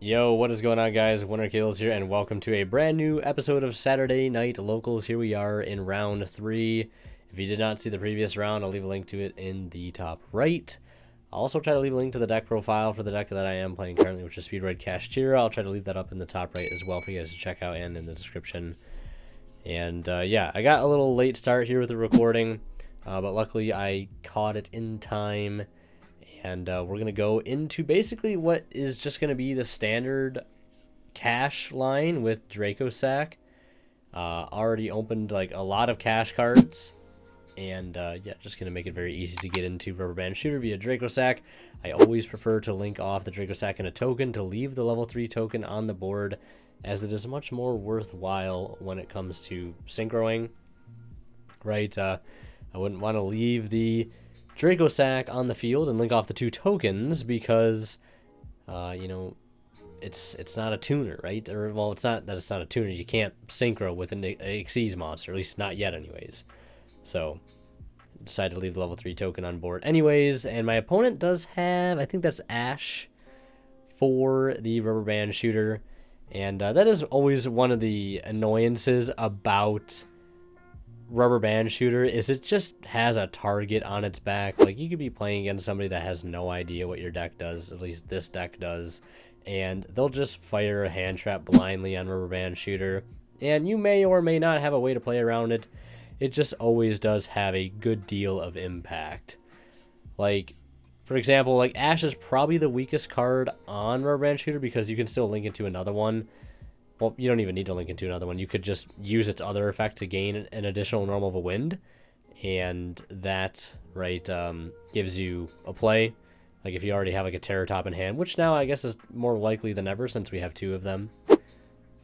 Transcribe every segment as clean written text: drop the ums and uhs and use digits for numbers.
Yo, what is going on, guys? Winter Kills here, and welcome to a brand new episode of Saturday Night Locals. Here we are in round 3. If you did not see the previous round, I'll leave a link to it in the top right. I'll also try to leave a link to the deck profile for the deck that I am playing currently, which is Speedroid Kashtira. I'll try to leave that up in the top right as well for you guys to check out and in the description. And yeah, I got a little late start here with the recording, but luckily I caught it in time. And we're going to go into basically what is just going to be the standard cash line with Draco Sack. Already opened like a lot of cash cards. And yeah, just going to make it very easy to get into Rubber Band Shooter via Draco Sack. I always prefer to link off the Draco Sack in a token to leave the level 3 token on the board, as it is much more worthwhile when it comes to synchroing. Right? I wouldn't want to leave the Draco Sack on the field and link off the 2 tokens because, you know, it's not a tuner, right? Or, well, it's not that it's not a tuner. You can't synchro with an Xyz monster, at least not yet anyways. So, decided to leave the level 3 token on board anyways. And my opponent does have, I think that's Ash for the Rubber Band Shooter. And that is always one of the annoyances about Rubber Band Shooter, is it just has a target on its back. Like, you could be playing against somebody that has no idea what your deck does, at least this deck does, and they'll just fire a hand trap blindly on Rubber Band Shooter, and you may or may not have a way to play around it. It just always does have a good deal of impact. Like, for example, like Ash is probably the weakest card on Rubber Band Shooter because you can still link it to another one. Well, you don't even need to link into another one. You could just use its other effect to gain an additional normal of a wind. And that, right, gives you a play. Like if you already have like a Terror Top in hand, which now I guess is more likely than ever since we have 2 of them.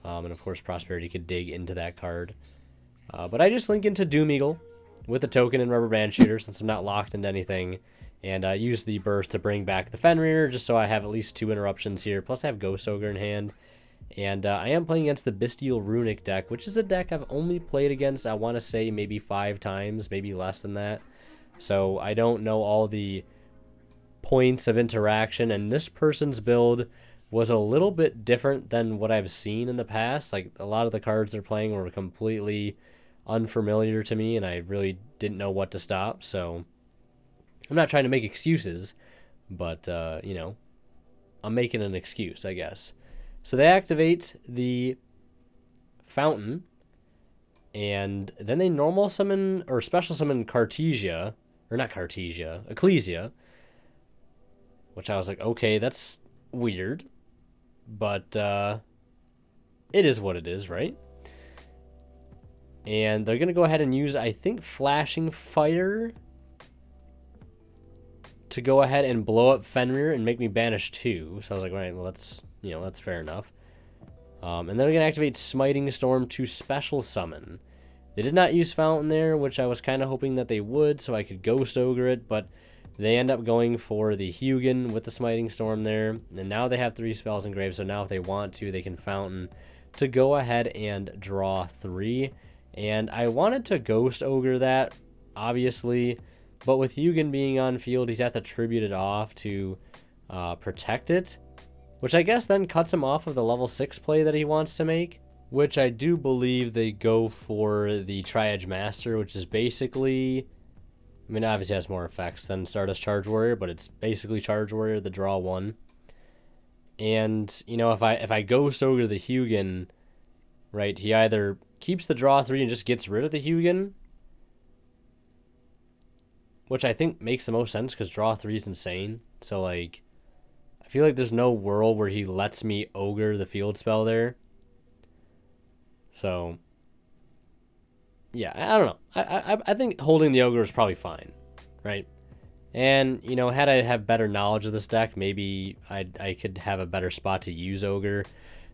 And of course, Prosperity could dig into that card. But I just link into Doom Eagle with a token and Rubber Band Shooter since I'm not locked into anything. And use the burst to bring back the Fenrir just so I have at least 2 interruptions here. Plus I have Ghost Ogre in hand. And I am playing against the Bystial Runick deck, which is a deck I've only played against, I want to say, maybe 5 times, maybe less than that. So I don't know all the points of interaction, and this person's build was a little bit different than what I've seen in the past. Like, a lot of the cards they're playing were completely unfamiliar to me, and I really didn't know what to stop. So I'm not trying to make excuses, but, you know, I'm making an excuse, I guess. So they activate the Fountain, and then they normal summon, or special summon Cartesia, or not Cartesia, Ecclesia, which I was like, okay, that's weird, but it is what it is, right? And they're going to go ahead and use, I think, Flashing Fire to go ahead and blow up Fenrir and make me banish 2. So I was like, all right, well, that's, you know, that's fair enough. And then we're going to activate Smiting Storm to special summon. They did not use Fountain there, which I was kind of hoping that they would, so I could Ghost Ogre it, but they end up going for the Hugin with the Smiting Storm there. And now they have 3 spells engraved, so now if they want to, they can Fountain to go ahead and draw 3. And I wanted to Ghost Ogre that, obviously, but with Hugin being on field, he'd have to tribute it off to protect it, which I guess then cuts him off of the level 6 play that he wants to make, which I do believe they go for the Tri-Edge Master, which is basically, I mean, obviously has more effects than Stardust Charge Warrior, but it's basically Charge Warrior, the draw 1. And, you know, if I Ghost Ogre the Hugin, right, he either keeps the draw 3 and just gets rid of the Hugin, which I think makes the most sense because draw 3 is insane. So, like, I feel like there's no world where he lets me Ogre the field spell there. So, yeah, I don't know. I think holding the Ogre is probably fine, right? And, you know, had I have better knowledge of this deck, maybe I could have a better spot to use Ogre.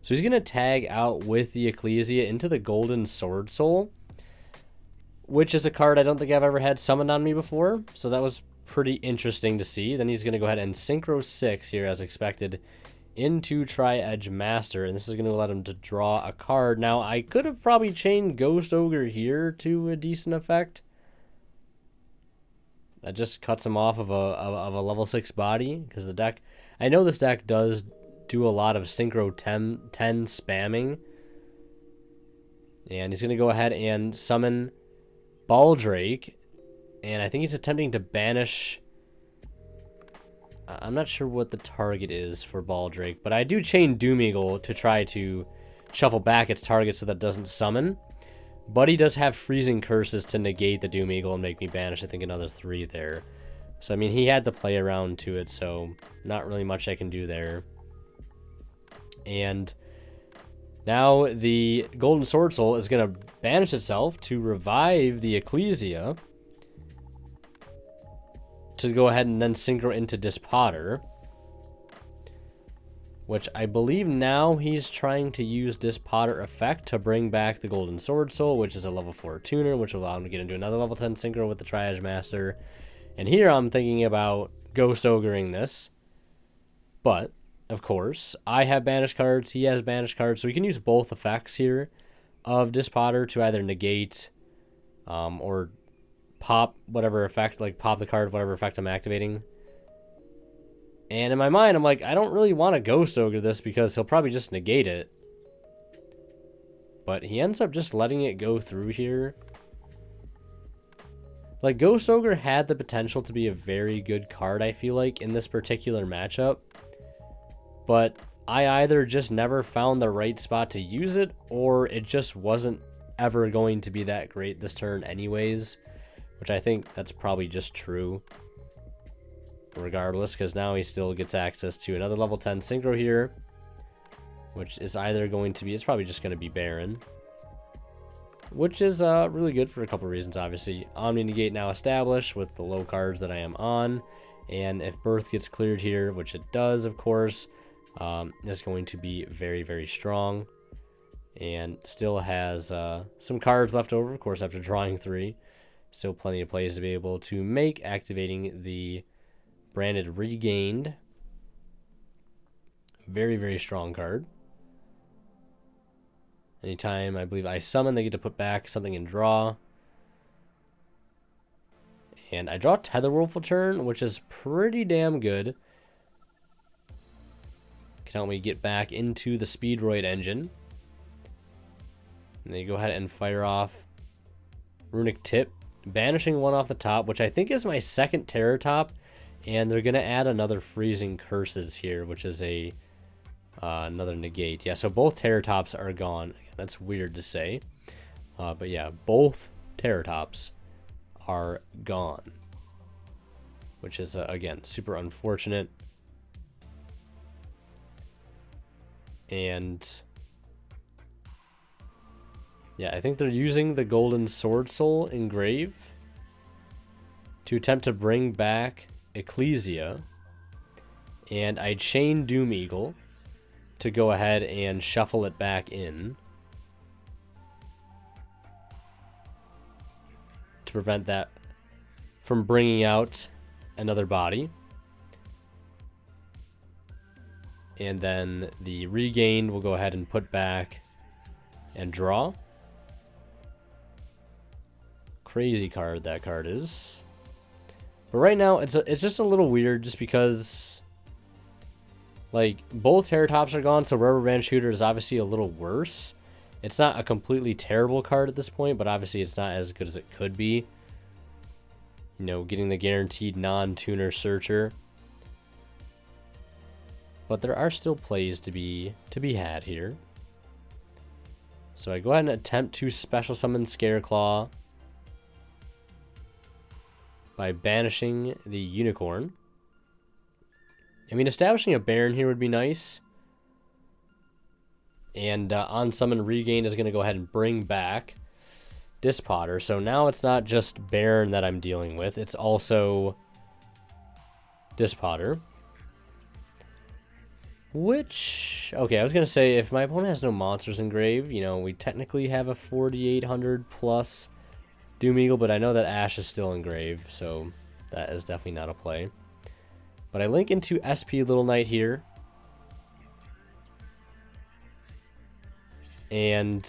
So he's going to tag out with the Ecclesia into the Golden Sword Soul, which is a card I don't think I've ever had summoned on me before. So that was pretty interesting to see. Then he's going to go ahead and Synchro 6 here as expected into Tri-Edge Master, and this is going to let him to draw a card. Now, I could have probably chained Ghost Ogre here to a decent effect. That just cuts him off of a level 6 body, because the deck, I know this deck does do a lot of Synchro 10 spamming. And he's going to go ahead and summon Baldrake. And I think he's attempting to banish... I'm not sure what the target is for Baldrake, but I do chain Doomeagle to try to shuffle back its target so that it doesn't summon. But he does have freezing curses to negate the Doomeagle and make me banish, I think, another 3 there. So, I mean, he had to play around to it, so not really much I can do there. And now the Golden Sword Soul is going to banish itself to revive the Ecclesia, to go ahead and then synchro into Dispotter, which I believe now he's trying to use Dispotter effect to bring back the Golden Sword Soul, which is a level 4 tuner, which will allow him to get into another level 10 synchro with the Triage Master. And here I'm thinking about Ghost Ogreing this, but of course I have banished cards, he has banished cards, so we can use both effects here of Dispotter to either negate or pop whatever effect, like pop the card, whatever effect I'm activating. And in my mind, I'm like, I don't really want to Ghost Ogre this because he'll probably just negate it. But he ends up just letting it go through here. Like, Ghost Ogre had the potential to be a very good card, I feel like, in this particular matchup. But I either just never found the right spot to use it, or it just wasn't ever going to be that great this turn anyways. Which I think that's probably just true. Regardless, because now he still gets access to another level 10 synchro here. Which is either going to be, it's probably just going to be Baron. Which is really good for a couple reasons, obviously. Omni Negate now established with the low cards that I am on. And if Birth gets cleared here, which it does, of course, is going to be very, very strong. And still has some cards left over, of course, after drawing 3. Still plenty of plays to be able to make activating the Branded Regained. Very, very strong card. Anytime I believe I summon, they get to put back something and draw. And I draw Tetherwolf a turn, which is pretty damn good. Can help me get back into the Speedroid engine. And then you go ahead and fire off Runick Tip, banishing 1 off the top, which I think is my second Terror Top. And they're going to add another Freezing Curses here, which is a another negate. Yeah, so both Terror Tops are gone. That's weird to say. But yeah, both Terror Tops are gone. Which is, again, super unfortunate. And yeah, I think they're using the Golden Sword Soul Engrave to attempt to bring back Ecclesia. And I chain Doomeagle to go ahead and shuffle it back in to prevent that from bringing out another body. And then the Regained will go ahead and put back and draw. Crazy card that card is. But right now it's just a little weird just because like both Terror Tops are gone, so Rubber Band Shooter is obviously a little worse. It's not a completely terrible card at this point, but obviously it's not as good as it could be. You know, getting the guaranteed non-tuner searcher. But there are still plays to be had here. So I go ahead and attempt to special summon Scareclaw by banishing the Unicorn. I mean, establishing a Baron here would be nice. And on summon Regain is going to go ahead and bring back Dispotter. So now it's not just Baron that I'm dealing with. It's also Dispotter. Which, okay, I was going to say, if my opponent has no monsters engraved, you know, we technically have a 4,800 plus Doomeagle, but I know that Ash is still engraved, so that is definitely not a play. But I link into SP Little Knight here. And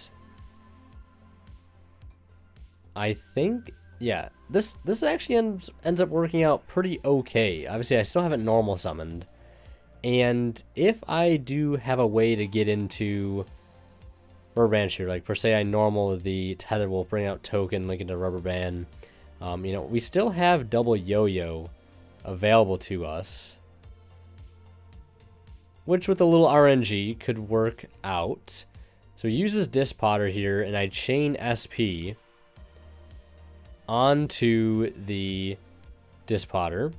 I think, yeah, this actually ends up working out pretty okay. Obviously, I still haven't normal summoned. And if I do have a way to get into Rubber Band Shooter, like per se I normal the Tether will bring out token, link into Rubber Band. You know, we still have double yo-yo available to us, which with a little RNG could work out. So he uses Disc Potter here, and I chain SP onto the Disc Potter.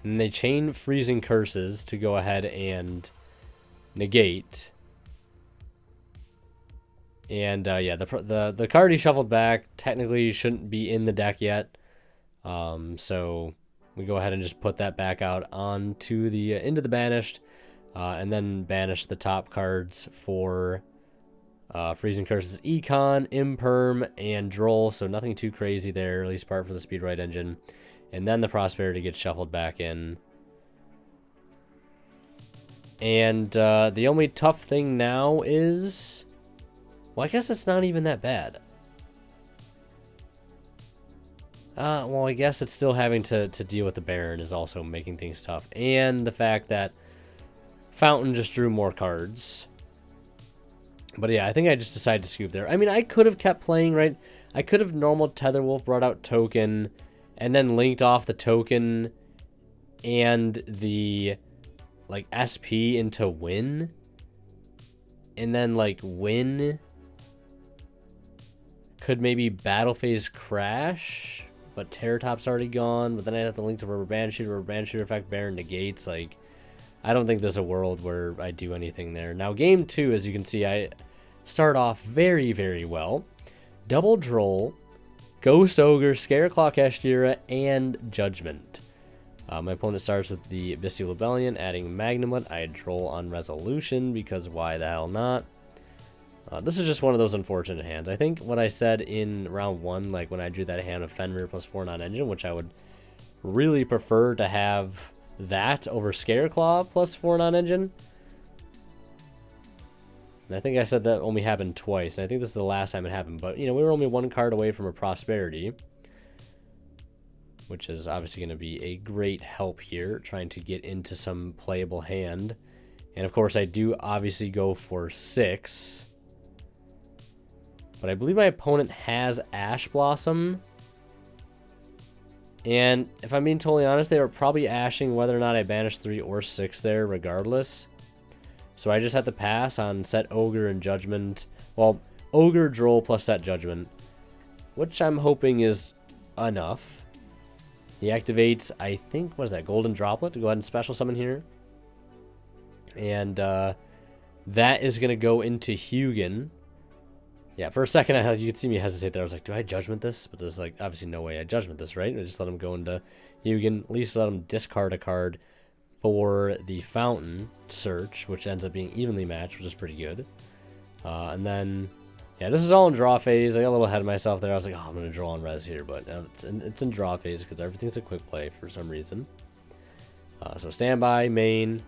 And they chain Freezing Curses to go ahead and negate. And yeah, the card he shuffled back technically shouldn't be in the deck yet. So we go ahead and just put that back out onto the into the banished, and then banish the top cards for Freezing Curses, Econ, Imperm, and Droll. So nothing too crazy there, at least part for the Speedroid engine. And then the Prosperity gets shuffled back in. And the only tough thing now is, well, I guess it's not even that bad. Well, I guess it's still having to deal with the Baron is also making things tough. And the fact that Fountain just drew more cards. But yeah, I think I just decided to scoop there. I mean, I could have kept playing, right? I could have normal Tetherwolf, brought out token, and then linked off the token and the, like, SP into win. And then, like, win could maybe Battle Phase Crash, but Terror Top's already gone. But then I'd have to link to Rubber Band Shooter effect, Baron negates. Like, I don't think there's a world where I do anything there. Now, game 2, as you can see, I start off very, very well. Double Droll, Ghost Ogre, Scareclaw Kashtira, and Judgment. My opponent starts with the Bystial Rebellion, adding Magnamut. I Droll on Resolution, because why the hell not? This is just one of those unfortunate hands. I think what I said in round 1, like when I drew that hand of Fenrir plus 4 non-engine, which I would really prefer to have that over Scareclaw plus 4 non-engine. And I think I said that only happened twice, and I think this is the last time it happened. But, you know, we were only 1 card away from a Prosperity, which is obviously going to be a great help here, trying to get into some playable hand. And, of course, I do obviously go for 6. But I believe my opponent has Ash Blossom. And if I'm being totally honest, they were probably ashing whether or not I banished 3 or 6 there regardless. So I just had to pass on set Ogre and Judgment. Well, Ogre, Droll plus set Judgment, which I'm hoping is enough. He activates, I think, what is that, Golden Droplet to go ahead and special summon here. And that is going to go into Hugin. Yeah, for a second, you could see me hesitate there. I was like, do I Judgment this? But there's like obviously no way I Judgment this, right? I just let him go into Hugin. At least let him discard a card for the Fountain Search, which ends up being evenly matched, which is pretty good. And then, yeah, this is all in draw phase. I got a little ahead of myself there. I was like, oh, I'm going to draw on res here, but it's in draw phase because everything's a quick play for some reason. So standby, main,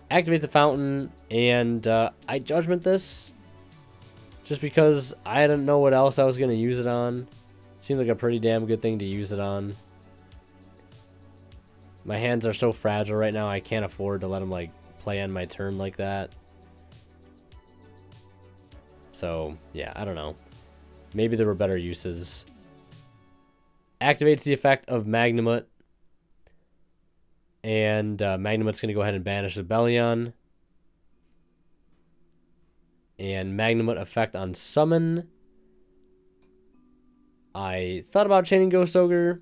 activate the Fountain, and I Judgment this just because I didn't know what else I was going to use it on. Seemed like a pretty damn good thing to use it on. My hands are so fragile right now, I can't afford to let them, like, play on my turn like that. So, yeah, I don't know. Maybe there were better uses. Activates the effect of Magnamut. And Magnamut's going to go ahead and banish Rebellion. And Magnamut effect on Summon. I thought about chaining Ghost Ogre.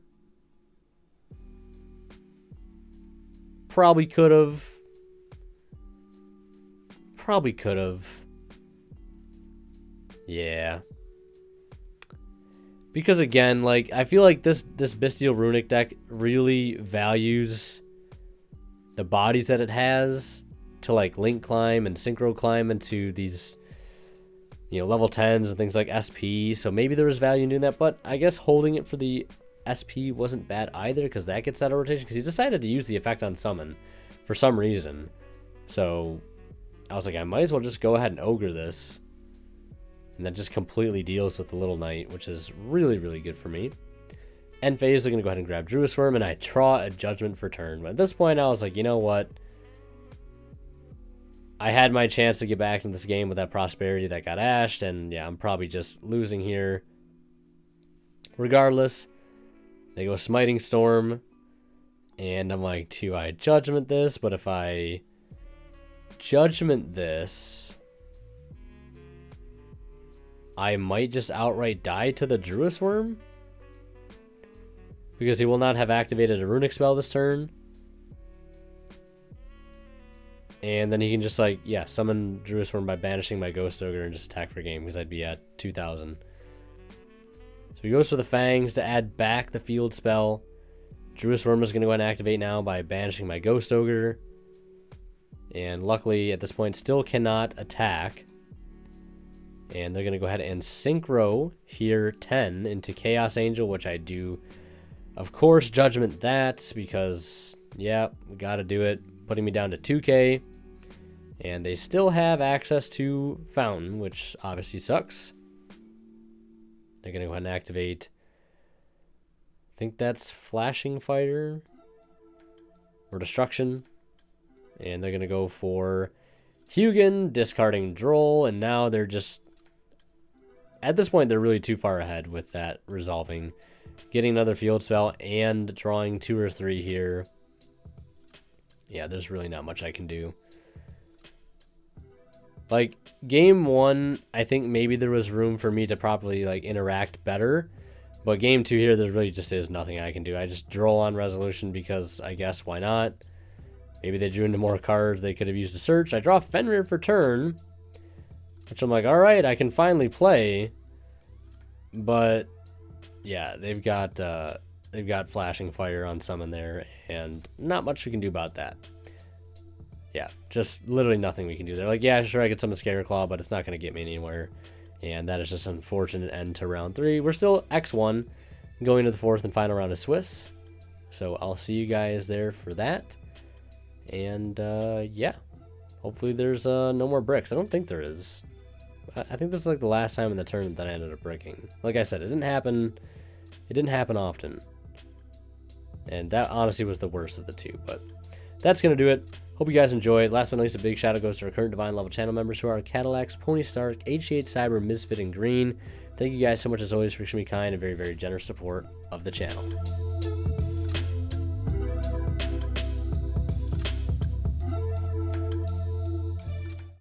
Probably could have. Yeah. Because again, like, I feel like this Bystial Runick deck really values the bodies that it has to, like, link climb and synchro climb into these, you know, level 10s and things like SP. So maybe there was value in doing that, but I guess holding it for the SP wasn't bad either, because that gets out of rotation, because he decided to use the effect on summon for some reason. So I was like, I might as well just go ahead and ogre this, and that just completely deals with the little knight, which is really, really good for me. End phase, they're going to go ahead and grab Druid Worm, and I draw a Judgment for turn. But at this point, I was like, you know what? I had my chance to get back in this game with that Prosperity that got ashed, and yeah, I'm probably just losing here. Regardless, they go Smiting Storm, and I'm like, do I Judgment this? But if I Judgment this, I might just outright die to the Druid Worm, because he will not have activated a Runick spell this turn. And then he can just, like, yeah, summon Druid Worm by banishing my Ghost Ogre and just attack for game, because I'd be at 2,000. So he goes for the Fangs to add back the field spell. Druid Worm is going to go ahead and activate now by banishing my Ghost Ogre. And luckily, at this point, still cannot attack. And they're going to go ahead and Synchro here 10 into Chaos Angel, which I do, of course, Judgment that, because, yeah, we got to do it. Putting me down to 2k. And they still have access to Fountain, which obviously sucks. They're going to go ahead and activate, I think that's Flashing Fighter or Destruction. And they're going to go for Hugin, discarding Droll, and now they're just, at this point, they're really too far ahead with that resolving. Getting another field spell and drawing 2 or 3 here. Yeah, there's really not much I can do. Like, game 1, I think maybe there was room for me to properly, like, interact better. But game 2 here, there really just is nothing I can do. I just draw on Resolution because I guess why not? Maybe they drew into more cards. They could have used a search. I draw Fenrir for turn, which I'm like, all right, I can finally play. But yeah, they've got Flashing Fire on summon there, and not much we can do about that. Yeah, just literally nothing we can do there. Like, yeah, sure, I could summon Scare Claw, but it's not going to get me anywhere. And that is just an unfortunate end to round 3. We're still X1, going to the 4th and final round of Swiss. So I'll see you guys there for that. And, yeah, hopefully there's no more bricks. I don't think there is. I think this is like the last time in the tournament that I ended up bricking. Like I said, it didn't happen often. And that honestly was the worst of the two. But that's going to do it. Hope you guys enjoyed. Last but not least, a big shout out goes to our current Divine level channel members who are Cadillacs, Pony Stark, HGH Cyber, Misfit, and Green. Thank you guys so much as always for showing me kind and very, very generous support of the channel.